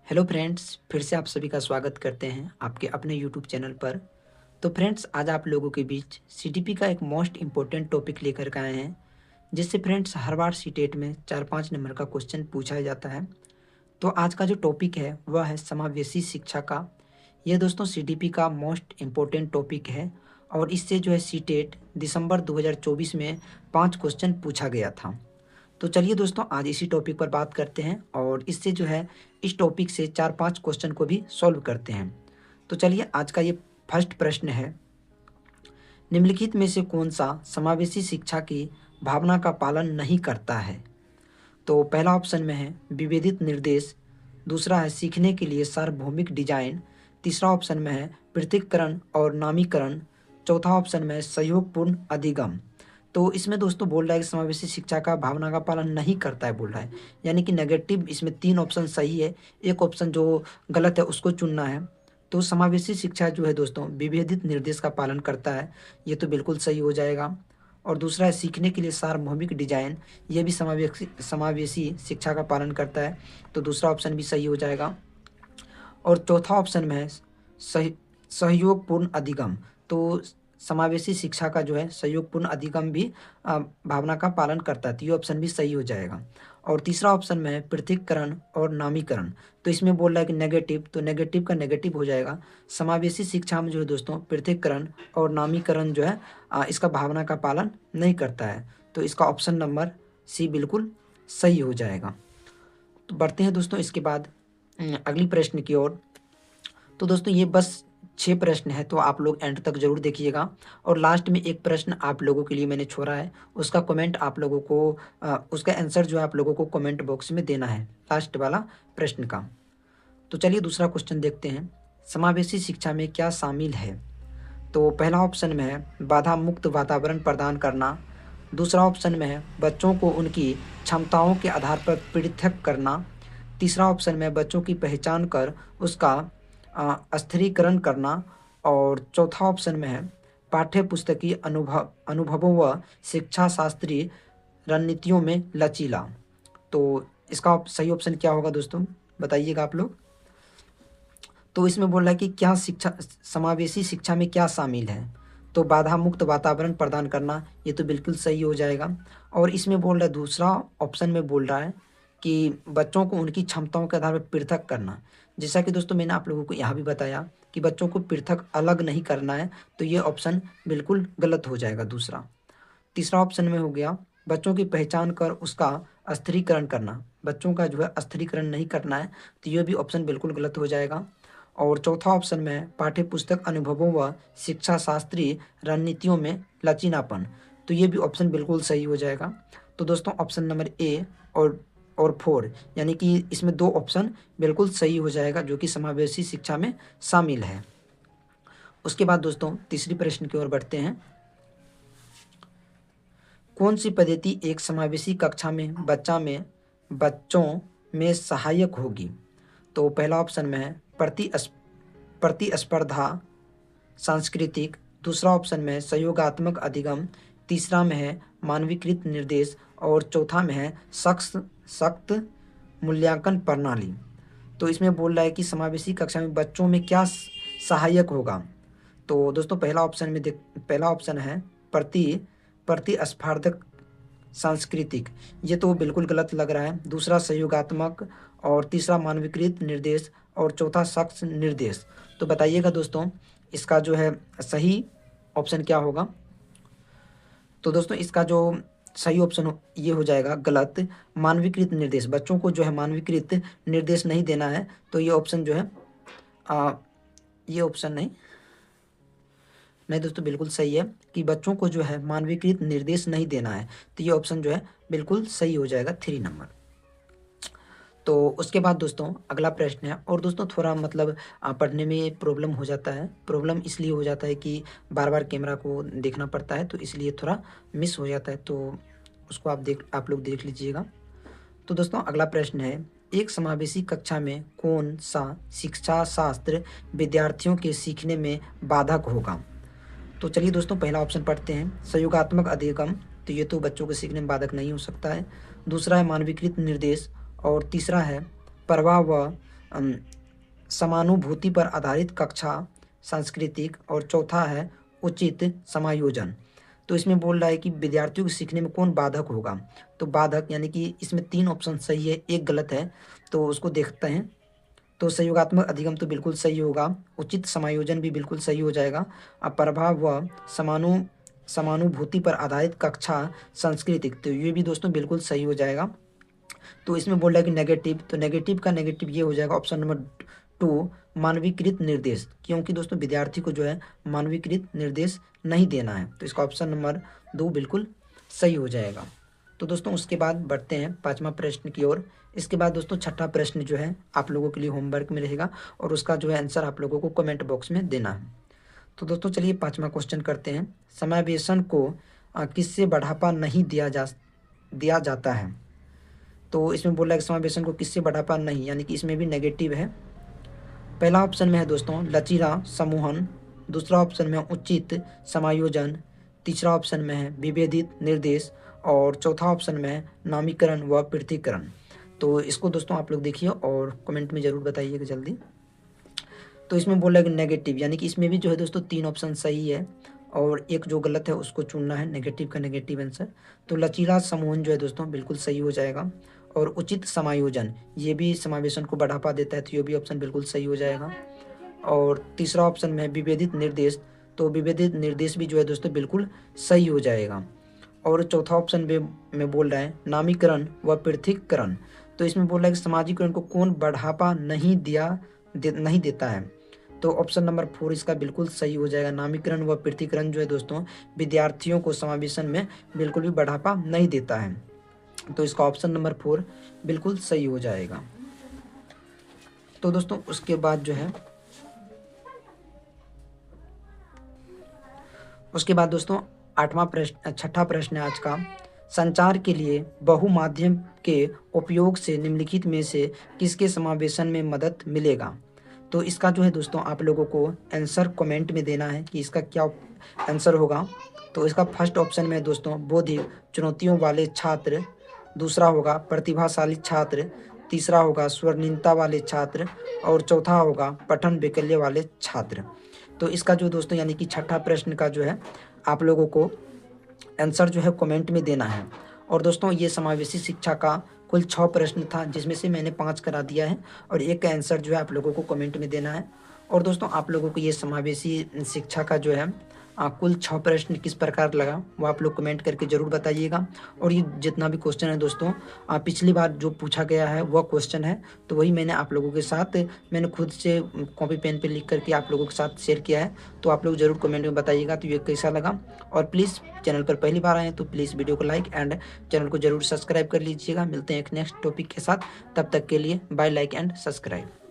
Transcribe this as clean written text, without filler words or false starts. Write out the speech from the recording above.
Hello friends, फिर से आप सभी का स्वागत करते हैं आपके अपने यूट्यूब चैनल पर। तो फ्रेंड्स, आज आप लोगों के बीच सीटीपी का एक मोस्ट इम्पोर्टेंट टॉपिक लेकर के आए हैं, जिससे फ्रेंड्स हर बार सीटेट में 4-5 नंबर का क्वेश्चन पूछा जाता है। तो आज का जो टॉपिक है वह है समावेशी शिक्षा का। यह दोस्तों सीटीपी का मोस्ट इम्पोर्टेंट टॉपिक है और इससे जो है सीटेट दिसंबर 2024 में 5 क्वेश्चन पूछा गया था। तो चलिए दोस्तों, आज इसी टॉपिक पर बात करते हैं और इससे जो है इस टॉपिक से 4-5 क्वेश्चन को भी सॉल्व करते हैं। तो चलिए, आज का ये फर्स्ट प्रश्न है, निम्नलिखित में से कौन सा समावेशी शिक्षा की भावना का पालन नहीं करता है? तो पहला ऑप्शन में है विभेदित निर्देश, दूसरा है सीखने के लिए सार्वभौमिक डिजाइन, तीसरा ऑप्शन में है पृथक्करण और नामीकरण, चौथा ऑप्शन में है सहयोगपूर्ण अधिगम। तो इसमें दोस्तों बोल रहा है कि समावेशी शिक्षा का भावना का पालन नहीं करता है बोल रहा है, यानी कि नेगेटिव। इसमें 3 ऑप्शन सही है, एक ऑप्शन जो गलत है उसको चुनना है। तो समावेशी शिक्षा जो है दोस्तों विभेदित निर्देश का पालन करता है, ये तो बिल्कुल सही हो जाएगा। और दूसरा है सीखने के लिए सार्वभौमिक डिजाइन, ये भी समावेशी शिक्षा का पालन करता है, तो दूसरा ऑप्शन भी सही हो जाएगा। और चौथा ऑप्शन में है सहयोगपूर्ण अधिगम, तो समावेशी शिक्षा का जो है सहयोगपूर्ण अधिगम भी भावना का पालन करता है, तो ये ऑप्शन भी सही हो जाएगा। और तीसरा ऑप्शन में है पृथक्करण और नामीकरण, तो इसमें बोल रहा है कि नेगेटिव, तो नेगेटिव का नेगेटिव हो जाएगा। समावेशी शिक्षा में जो है दोस्तों पृथक्करण और नामीकरण जो है इसका भावना का पालन नहीं करता है, तो इसका ऑप्शन नंबर सी बिल्कुल सही हो जाएगा। तो बढ़ते हैं दोस्तों इसके बाद अगली प्रश्न की ओर। तो दोस्तों ये बस 6 प्रश्न है, तो आप लोग एंड तक जरूर देखिएगा। और लास्ट में एक प्रश्न आप लोगों के लिए मैंने छोड़ा है, उसका कमेंट आप लोगों को उसका आंसर जो है आप लोगों को कमेंट बॉक्स में देना है, लास्ट वाला प्रश्न का। तो चलिए दूसरा क्वेश्चन देखते हैं, समावेशी शिक्षा में क्या शामिल है? तो पहला ऑप्शन में है बाधा मुक्त वातावरण प्रदान करना, दूसरा ऑप्शन में है बच्चों को उनकी क्षमताओं के आधार पर पृथक करना, तीसरा ऑप्शन में बच्चों की पहचान कर उसका स्थिरीकरण करना, और चौथा ऑप्शन में है पाठ्य पुस्तकीय अनुभवों व शिक्षा शास्त्रीय रणनीतियों में लचीला। तो इसका सही ऑप्शन क्या होगा दोस्तों, बताइएगा आप लोग। तो इसमें बोल रहा है कि क्या शिक्षा समावेशी शिक्षा में क्या शामिल है? तो बाधा मुक्त वातावरण प्रदान करना, ये तो बिल्कुल सही हो जाएगा। और इसमें बोल रहा है दूसरा ऑप्शन में बोल रहा है कि बच्चों को उनकी क्षमताओं के आधार पर पृथक करना। जैसा कि दोस्तों मैंने आप लोगों को यहाँ भी बताया कि बच्चों को पृथक अलग नहीं करना है, तो ये ऑप्शन बिल्कुल गलत हो जाएगा दूसरा। तीसरा ऑप्शन में हो गया बच्चों की पहचान कर उसका स्थिरीकरण करना, बच्चों का जो है स्थिरीकरण नहीं करना है, तो ये भी ऑप्शन बिल्कुल गलत हो जाएगा। और चौथा ऑप्शन में है पाठ्य पुस्तक अनुभवों व शिक्षा शास्त्रीय रणनीतियों में लचीलापन, तो ये भी ऑप्शन बिल्कुल सही हो जाएगा। तो दोस्तों ऑप्शन नंबर ए और 4, यानी कि इसमें 2 ऑप्शन बिल्कुल सही हो जाएगा जो कि समावेशी शिक्षा में शामिल है। उसके बाद दोस्तों तीसरी प्रश्न की ओर बढ़ते हैं, कौन सी पद्धति एक समावेशी कक्षा में बच्चों में सहायक होगी? तो पहला ऑप्शन में है प्रतिस्पर्धा सांस्कृतिक, दूसरा ऑप्शन में है सहयोगात्मक अधिगम, तीसरा में है मानवीकृत निर्देश, और चौथा में है सख्त मूल्यांकन प्रणाली। तो इसमें बोल रहा है कि समावेशी कक्षा में बच्चों में क्या सहायक होगा? तो दोस्तों पहला ऑप्शन है प्रतिस्पर्धक सांस्कृतिक, ये तो बिल्कुल गलत लग रहा है। दूसरा सहयोगात्मक, और तीसरा मानवीकृत निर्देश, और चौथा सख्त निर्देश। तो बताइएगा दोस्तों इसका जो है सही ऑप्शन क्या होगा? तो दोस्तों इसका जो सही ऑप्शन ये हो जाएगा गलत, मानवीकृत निर्देश। बच्चों को जो है मानवीकृत निर्देश नहीं देना है, तो ये ऑप्शन जो है ये ऑप्शन नहीं दोस्तों, बिल्कुल सही है कि बच्चों को जो है मानवीकृत निर्देश नहीं देना है, तो ये ऑप्शन जो है बिल्कुल सही हो जाएगा 3 नंबर। तो उसके बाद दोस्तों अगला प्रश्न है, और दोस्तों थोड़ा मतलब पढ़ने में प्रॉब्लम हो जाता है। प्रॉब्लम इसलिए हो जाता है कि बार बार कैमरा को देखना पड़ता है, तो इसलिए थोड़ा मिस हो जाता है, तो उसको आप लोग देख लीजिएगा। तो दोस्तों अगला प्रश्न है, एक समावेशी कक्षा में कौन सा शिक्षा शास्त्र विद्यार्थियों के सीखने में बाधक होगा? तो चलिए दोस्तों पहला ऑप्शन पढ़ते हैं, सहयोगात्मक अधिगम, तो ये तो बच्चों के सीखने में बाधक नहीं हो सकता है। दूसरा है मानवीकृत निर्देश, और तीसरा है प्रवाह व समानुभूति पर आधारित कक्षा सांस्कृतिक, और चौथा है उचित समायोजन। तो इसमें बोल रहा है कि विद्यार्थियों के सीखने में कौन बाधक होगा। तो बाधक यानी कि इसमें 3 ऑप्शन सही है, एक गलत है, तो उसको देखते हैं। तो सहयोगात्मक अधिगम तो बिल्कुल सही होगा, उचित समायोजन भी बिल्कुल सही हो जाएगा। अब प्रभाव व समानुभूति पर आधारित कक्षा सांस्कृतिक, तो ये भी दोस्तों बिल्कुल सही हो जाएगा। तो इसमें बोल रहा है कि नेगेटिव, तो नेगेटिव का नेगेटिव ये हो जाएगा ऑप्शन नंबर 2 मानवीकृत निर्देश, क्योंकि दोस्तों विद्यार्थी को जो है मानवीकृत निर्देश नहीं देना है। तो इसका ऑप्शन नंबर 2 बिल्कुल सही हो जाएगा। तो दोस्तों उसके बाद बढ़ते हैं 5वां प्रश्न की ओर। इसके बाद दोस्तों 6ठा प्रश्न जो है आप लोगों के लिए होमवर्क में रहेगा, और उसका जो है आंसर आप लोगों को कमेंट बॉक्स में देना है। तो दोस्तों चलिए 5वां क्वेश्चन करते हैं। समावेशन को किससे बढ़ावा नहीं दिया जाता है। तो इसमें बोला है कि समावेशन को किससे बढ़ावा नहीं, यानी कि इसमें भी नेगेटिव है। पहला ऑप्शन में है दोस्तों लचीला समूहन, दूसरा ऑप्शन में उचित समायोजन, तीसरा ऑप्शन में है विभेदित निर्देश, और चौथा ऑप्शन में है नामीकरण व पृथक्करण। तो इसको दोस्तों आप लोग देखिए और कमेंट में ज़रूर बताइएगा जल्दी। तो इसमें बोला है कि नेगेटिव, यानी कि इसमें भी जो है दोस्तों 3 ऑप्शन सही है, और एक जो गलत है उसको चुनना है, नेगेटिव का नेगेटिव आंसर। तो लचीला समूहन जो है दोस्तों बिल्कुल सही हो जाएगा, और उचित समायोजन ये भी समावेशन को बढ़ावा देता है, तो ये भी ऑप्शन बिल्कुल सही हो जाएगा। और तीसरा ऑप्शन में है विभेदित निर्देश, तो विभेदित निर्देश भी जो है दोस्तों बिल्कुल सही हो जाएगा। और चौथा ऑप्शन में बोल रहा है नामीकरण व पृथक्करण, तो इसमें बोल रहा है कि सामाजिकरण को कौन बढ़ावा नहीं देता है। तो ऑप्शन नंबर 4 इसका बिल्कुल सही हो जाएगा। नामीकरण व पृथक्करण जो है दोस्तों विद्यार्थियों को समावेशन में बिल्कुल भी बढ़ावा नहीं देता है, तो इसका ऑप्शन नंबर 4 बिल्कुल सही हो जाएगा। तो दोस्तों उसके बाद जो है दोस्तों 6ठा प्रश्न है आज का। संचार के लिए बहुमाध्यम के उपयोग से निम्नलिखित में से किसके समावेशन में मदद मिलेगा। तो इसका जो है दोस्तों आप लोगों को आंसर कमेंट में देना है कि इसका क्या आंसर होगा। तो इसका फर्स्ट ऑप्शन में दोस्तों बौद्धिक चुनौतियों वाले छात्र, दूसरा होगा प्रतिभाशाली छात्र, तीसरा होगा स्वर्णीनता वाले छात्र, और चौथा होगा पठन वैकल्य वाले छात्र। तो इसका जो दोस्तों यानी कि 6ठा प्रश्न का जो है आप लोगों को आंसर जो है कमेंट में देना है। और दोस्तों ये समावेशी शिक्षा का कुल 6 प्रश्न था, जिसमें से मैंने 5 करा दिया है, और एक का आंसर जो है आप लोगों को कमेंट में देना है। और दोस्तों आप लोगों को ये समावेशी शिक्षा का जो है कुल 6 प्रश्न किस प्रकार लगा वो आप लोग कमेंट करके ज़रूर बताइएगा। और ये जितना भी क्वेश्चन है दोस्तों पिछली बार जो पूछा गया है वह क्वेश्चन है, तो वही मैंने आप लोगों के साथ मैंने खुद से कॉपी पेन पे लिख करके आप लोगों के साथ शेयर किया है। तो आप लोग ज़रूर कमेंट में बताइएगा तो ये कैसा लगा। और प्लीज़ चैनल पर पहली बार आए तो प्लीज़ वीडियो को लाइक एंड चैनल को ज़रूर सब्सक्राइब कर लीजिएगा। मिलते हैं एक नेक्स्ट टॉपिक के साथ, तब तक के लिए बाय, लाइक एंड सब्सक्राइब।